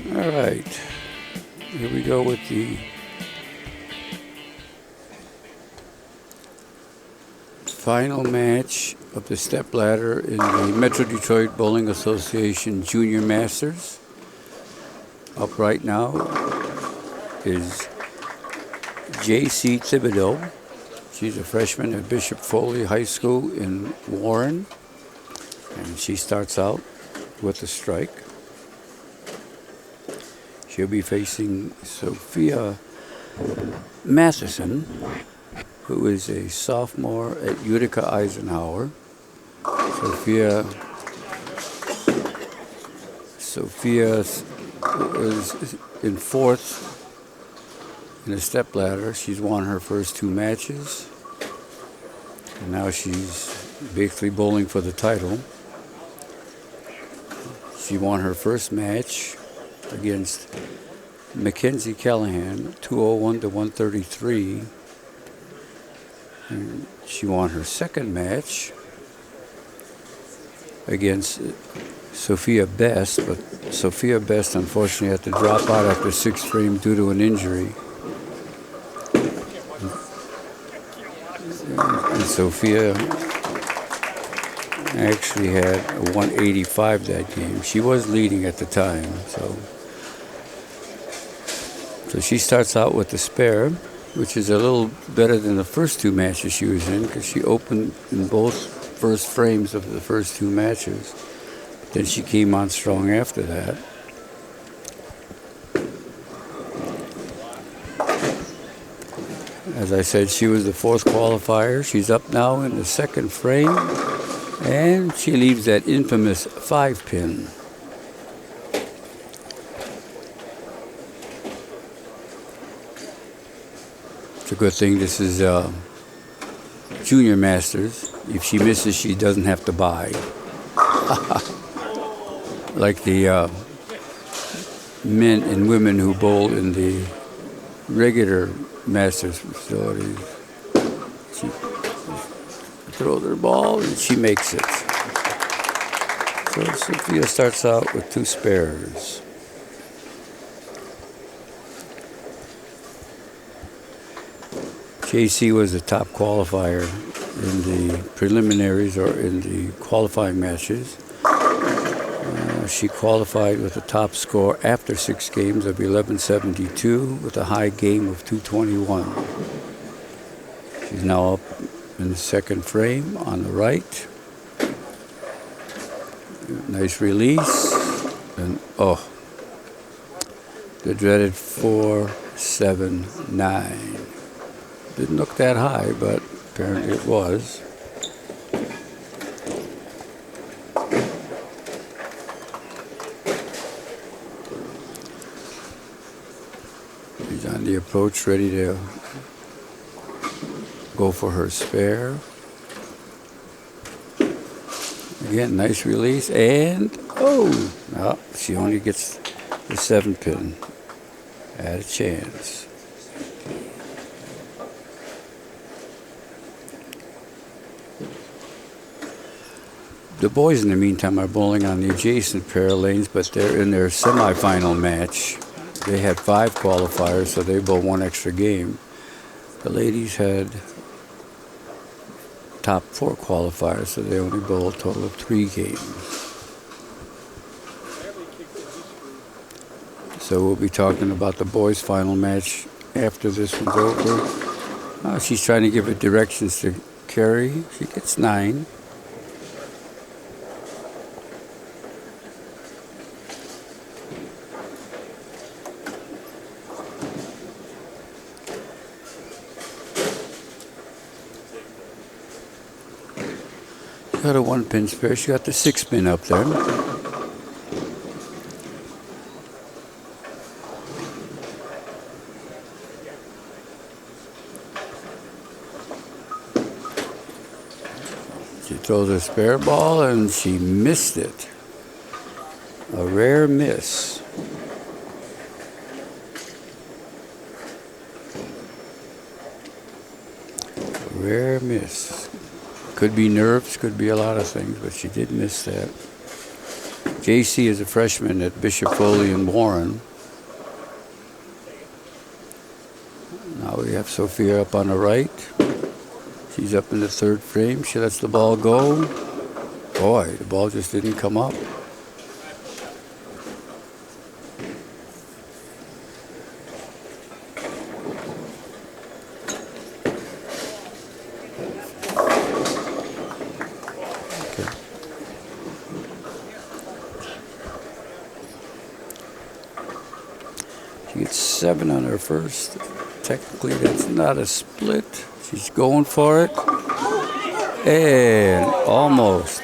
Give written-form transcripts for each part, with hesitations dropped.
All right, here we go with the final match of the stepladder in the Metro Detroit Bowling Association Junior Masters. Up right now is Jacey Thibodeau. She's a freshman at Bishop Foley High School in Warren, and she starts out with a strike. She'll be facing Sophia Matheson, who is a sophomore at Utica Eisenhower. Sophia is in fourth in a stepladder. She's won her first two matches, and now she's basically bowling for the title. She won her first match against Mackenzie Callahan, 201 to 133. And she won her second match against Sophia Best, but Sophia Best unfortunately had to drop out after sixth frame due to an injury. And Sophia actually had a 185 that game. She was leading at the time, so she starts out with the spare, which is a little better than the first two matches she was in, because she opened in both first frames of the first two matches. Then she came on strong after that. As I said, she was the fourth qualifier. She's up now in the second frame, and she leaves that infamous 5-pin. It's a good thing this is Junior Masters. If she misses, she doesn't have to buy. Like the men and women who bowl in the regular Masters facilities. She throws her ball and she makes it. So Sophia starts out with two spares. Jacey was the top qualifier in the preliminaries or in the qualifying matches. She qualified with a top score after 6 games of 1172 with a high game of 221. She's now up in the second frame on the right. Nice release. And the dreaded 4-7-9. Didn't look that high, but apparently it was. She's on the approach, ready to go for her spare. Again, nice release, and no, she only gets the 7-pin. Had a chance. The boys, in the meantime, are bowling on the adjacent pair of lanes, but they're in their semifinal match. They had 5 qualifiers, so they bowl 1 extra game. The ladies had top 4 qualifiers, so they only bowl a total of 3 games. So we'll be talking about the boys' final match after this one's over. She's trying to give it directions to Carrie. She gets 9. Got a 1-pin spare. She got the 6-pin up there. She throws a spare ball and she missed it. A rare miss. A rare miss. Could be nerves, could be a lot of things, but she did miss that. Jacey is a freshman at Bishop Foley and Warren. Now we have Sophia up on the right. She's up in the third frame. She lets the ball go. Boy, the ball just didn't come up. She gets 7 on her first. Technically, that's not a split. She's going for it. And almost.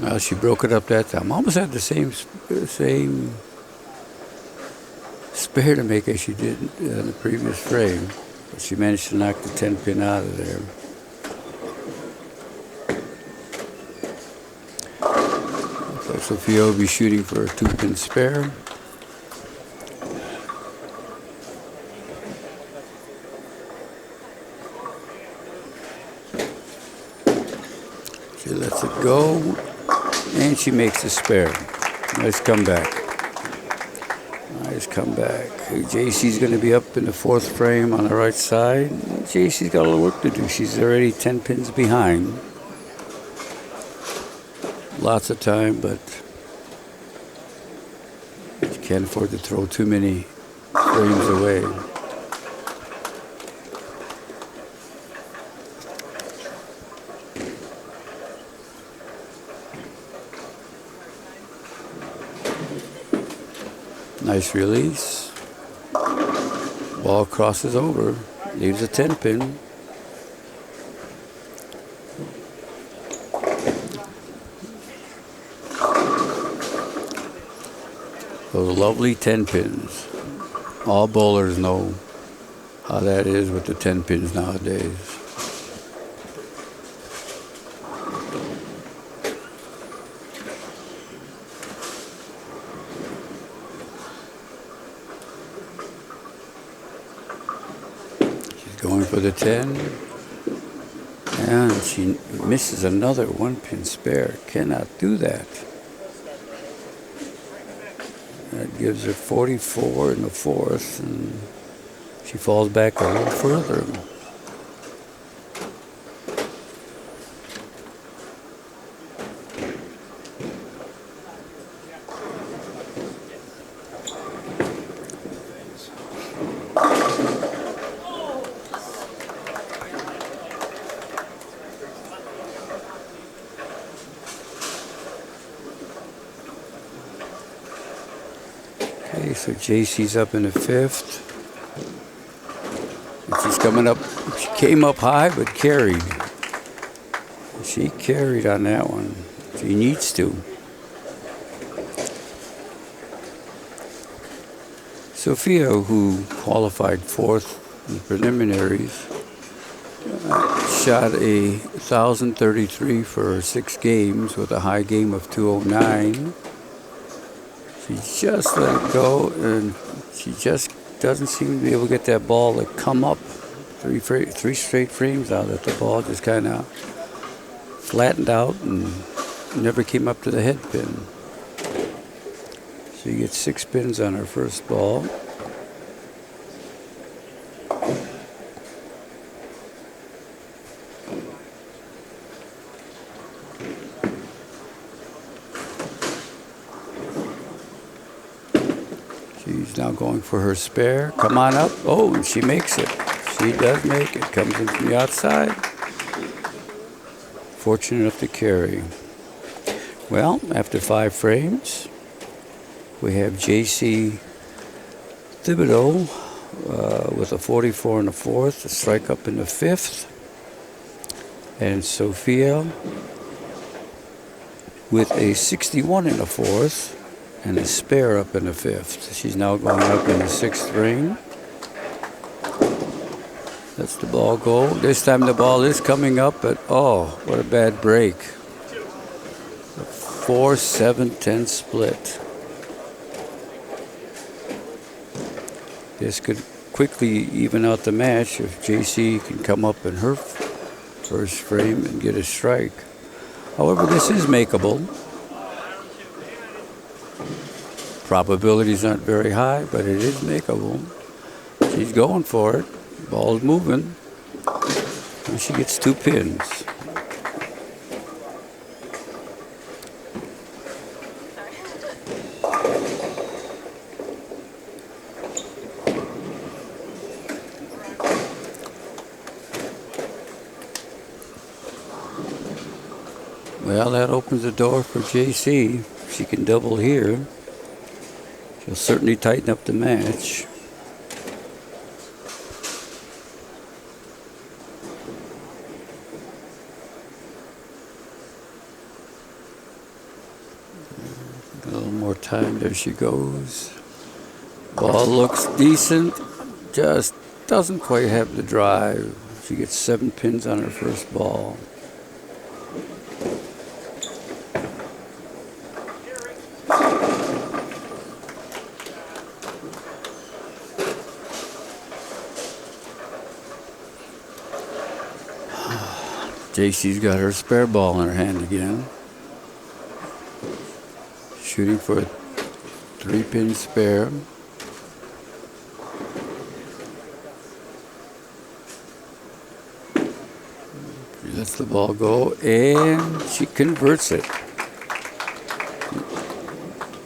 Well, she broke it up that time. Almost had the same spare to make as she did in the previous frame. But she managed to knock the 10 pin out of there. So Sophia will be shooting for a 2-pin spare. She lets it go. And she makes a spare. Nice comeback. Jacey's going to be up in the 4th frame on the right side. Jacey's got a little work to do. She's already 10 pins behind. Lots of time, but she can't afford to throw too many frames away. Nice release. Ball crosses over. Leaves a 10 pin. Those lovely 10 pins. All bowlers know how that is with the 10 pins nowadays. Going for the 10, and she misses another 1-pin spare. Cannot do that. That gives her 44 in the 4th, and she falls back a little further. Okay, so Jacey's up in the 5th. And she's coming up. She came up high, but carried. She carried on that one. She needs to. Sophia, who qualified 4th in the preliminaries, shot a 1,033 for 6 games with a high game of 209. She just let it go, and she just doesn't seem to be able to get that ball to come up. Three straight frames now that the ball just kind of flattened out and never came up to the head pin. She gets 6 pins on her first ball. She's now going for her spare. Come on up. Oh, and she makes it. She does make it. Comes in from the outside. Fortunate enough to carry. Well, after 5 frames, we have Jacey Thibodeau with a 44 in the 4th, a strike up in the 5th. And Sophia with a 61 in the 4th, and a spare up in the 5th. She's now going up in the 6th frame. Lets the ball go. This time the ball is coming up, but oh, what a bad break. A 4-7-10 split. This could quickly even out the match if Jacey can come up in her first frame and get a strike. However, this is makeable. Probabilities aren't very high, but it is makeable. She's going for it. Ball's moving. And she gets 2 pins. Well, that opens the door for Jacey. She can double here. She'll certainly tighten up the match. A little more time. There she goes. Ball looks decent. Just doesn't quite have the drive. She gets 7 pins on her first ball. Jacey's got her spare ball in her hand again. Shooting for a 3-pin spare. She lets the ball go and she converts it.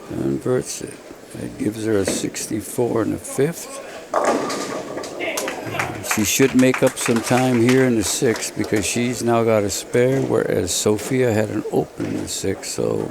Converts it. That gives her a 64 in the 5th. She should make up some time here in the 6th because she's now got a spare, whereas Sophia had an open in the 6th. So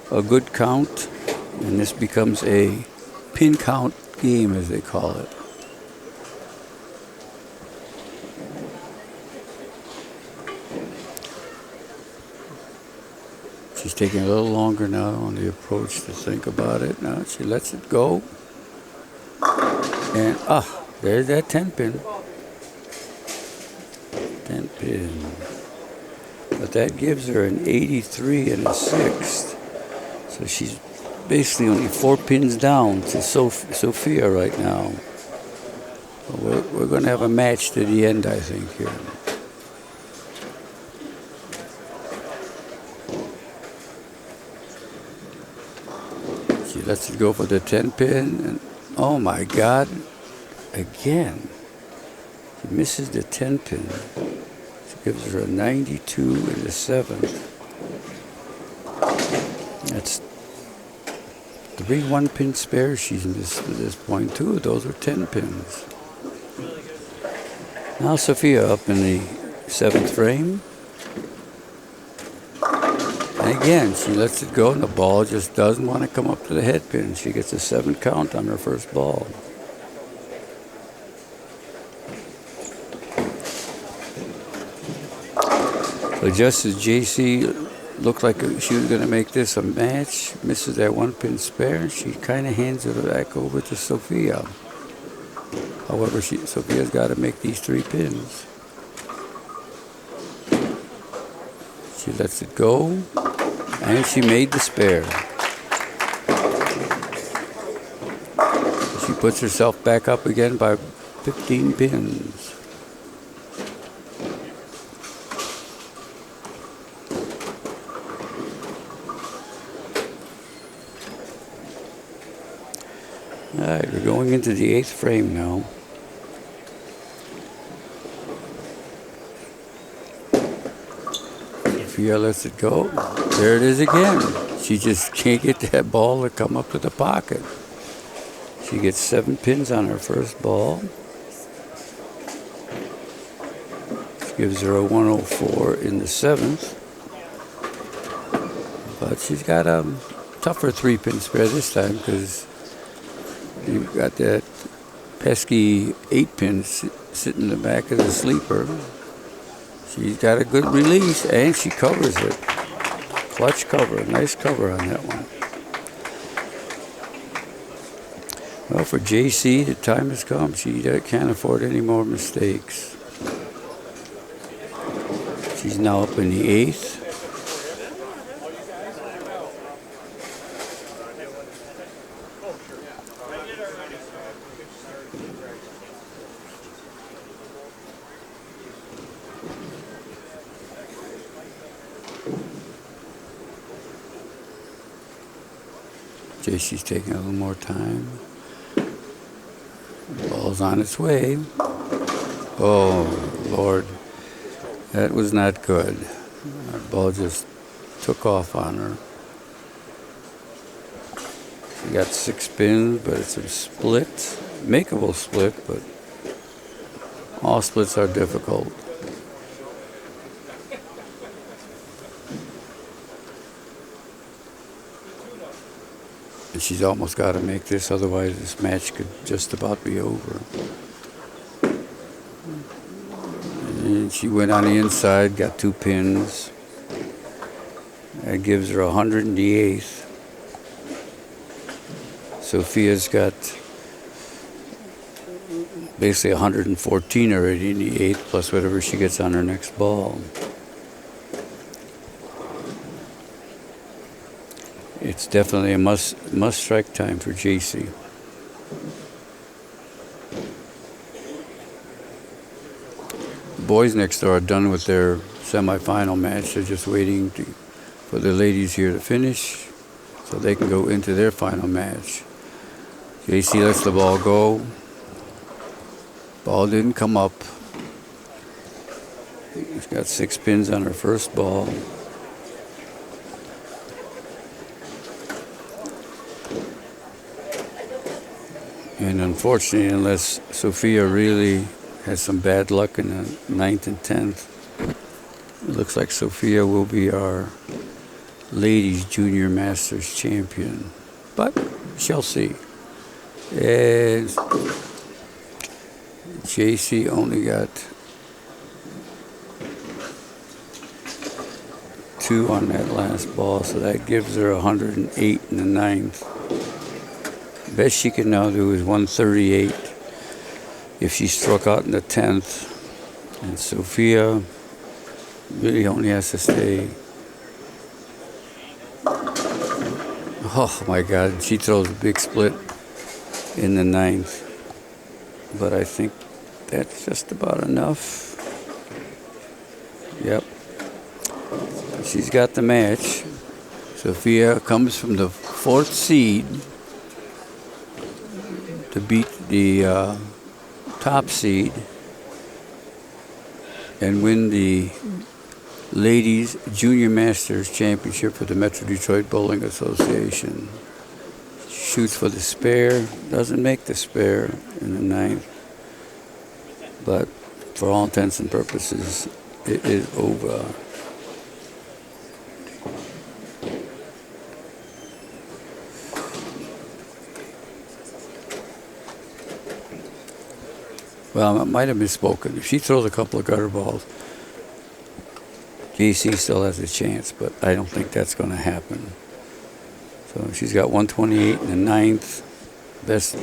a good count, and this becomes a pin count game, as they call it. She's taking a little longer now on the approach to think about it. Now she lets it go. And, there's that 10-pin. 10-pin. But that gives her an 83 in the 6th. So she's basically only 4 pins down to Sophia right now. We're going to have a match to the end, I think, here. She lets it go for the 10-pin. And oh, my God. Again. She misses the 10-pin. Gives her a 92 in the 7th. That's 3 1-pin spares she's missed to this point. 2 of those are 10 pins. Now Sophia up in the 7th frame. And again, she lets it go and the ball just doesn't want to come up to the head pin. She gets a 7 count on her first ball. So just as Jacey looked like she was going to make this a match, misses that 1-pin spare, she kind of hands it back over to Sophia. However, Sophia's got to make these 3 pins. She lets it go, and she made the spare. She puts herself back up again by 15 pins. All right, we're going into the 8th frame now. Sophia lets it go. There it is again. She just can't get that ball to come up to the pocket. She gets 7 pins on her first ball. Which gives her a 104 in the 7th. But she's got a tougher 3-pin spare this time because you've got that pesky 8-pin sitting in the back of the sleeper. She's got a good release, and she covers it. Clutch cover. Nice cover on that one. Well, for Jacey, the time has come. She can't afford any more mistakes. She's now up in the 8th. Jacey's taking a little more time. The ball's on its way. Oh, Lord. That was not good. The ball just took off on her. She got 6 spins, but it's a split. Makeable split, but all splits are difficult. And she's almost got to make this, otherwise this match could just about be over. And she went on the inside, got 2 pins. That gives her 100 in the 8th. Sophia's got basically 114 already in the 8th, plus whatever she gets on her next ball. It's definitely a must strike time for Jacey. The boys next door are done with their semifinal match. They're just waiting for the ladies here to finish so they can go into their final match. Jacey lets the ball go. Ball didn't come up. She's got 6 pins on her first ball. And unfortunately, unless Sophia really has some bad luck in the 9th and 10th, it looks like Sophia will be our ladies junior masters champion. But shall see. And Jacey only got 2 on that last ball, so that gives her 108 in the 9th. Best she can now do is 138 if she struck out in the 10th. And Sophia really only has to stay. Oh my God, she throws a big split in the 9th. But I think that's just about enough. Yep. She's got the match. Sophia comes from the 4th seed to beat the top seed and win the Ladies Junior Masters Championship for the Metro Detroit Bowling Association. Shoots for the spare, doesn't make the spare in the 9th, but for all intents and purposes, it is over. Well, I might have misspoken. If she throws a couple of gutter balls, Jacey still has a chance, but I don't think that's going to happen. So she's got 128 in the 9th. Best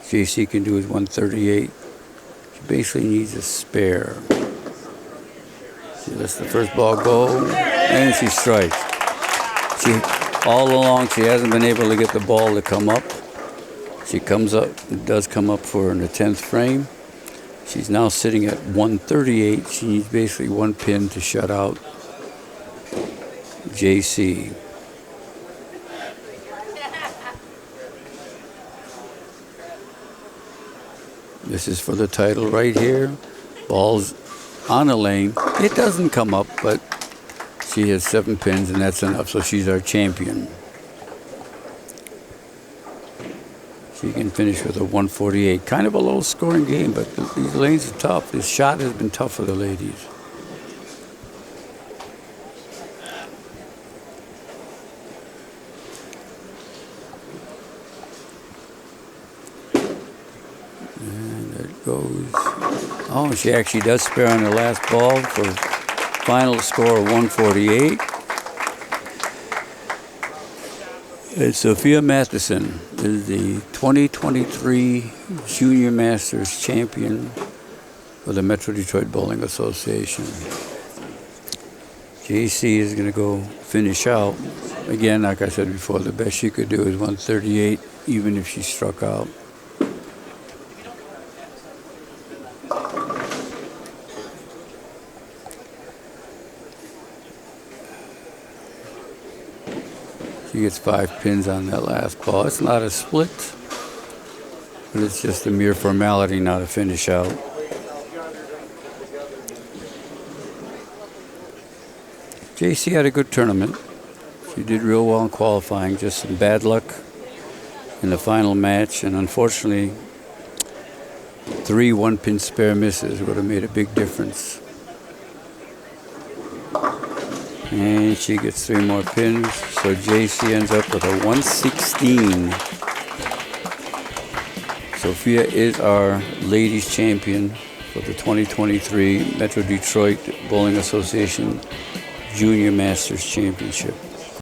Jacey can do is 138. She basically needs a spare. She lets the first ball go, and she strikes. All along, she hasn't been able to get the ball to come up. She comes up, it does come up for her in the 10th frame. She's now sitting at 138. She needs basically 1 pin to shut out Jacey. This is for the title right here. Ball's on a lane. It doesn't come up, but she has 7 pins, and that's enough. So she's our champion. She can finish with a 148. Kind of a low-scoring game, but these lanes are tough. This shot has been tough for the ladies. And it goes. Oh, she actually does spare on the last ball for final score of 148. Sophia Matheson is the 2023 Junior Masters champion for the Metro Detroit Bowling Association. Jacey is going to go finish out. Again, like I said before, the best she could do is 138, even if she struck out. She gets 5 pins on that last ball. It's not a split, but it's just a mere formality, not a finish out. Jacey had a good tournament. She did real well in qualifying, just some bad luck in the final match, and unfortunately 3 one-pin spare misses would have made a big difference. And she gets 3 more pins, so Jacey ends up with a 116. Sophia is our ladies champion for the 2023 Metro Detroit Bowling Association Junior Masters Championship.